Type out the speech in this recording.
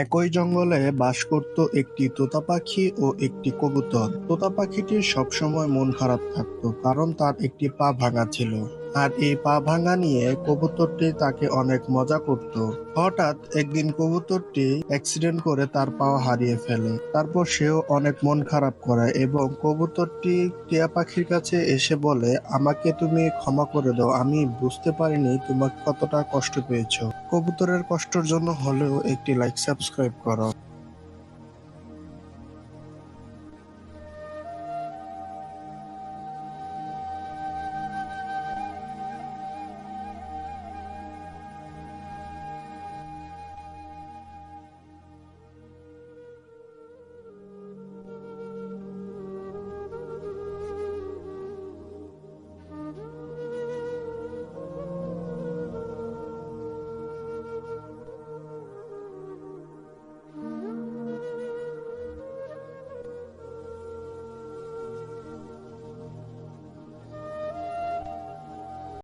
একই জঙ্গলে বাস করত একটি তোতা পাখি ও একটি কবুতর। তোতা পাখিটির সবসময় মন খারাপ থাকতো, কারণ তার একটি পা ভাঙা ছিল। আর এই পা ভাঙা নিয়ে কবুতরটি তাকে অনেক মজা করত। হঠাৎ একদিন কবুতরটি অ্যাক্সিডেন্ট করে তার পা হারিয়ে ফেলে। তারপর সেও অনেক মন খারাপ করে এবং কবুতরটি টিয়া পাখির কাছে এসে বলে, আমাকে তুমি ক্ষমা করে দাও, আমি বুঝতে পারিনি তোমাকে কতটা কষ্ট পেয়েছো। কবুতরের কষ্টের জন্য হলেও একটি লাইক সাবস্ক্রাইব করো।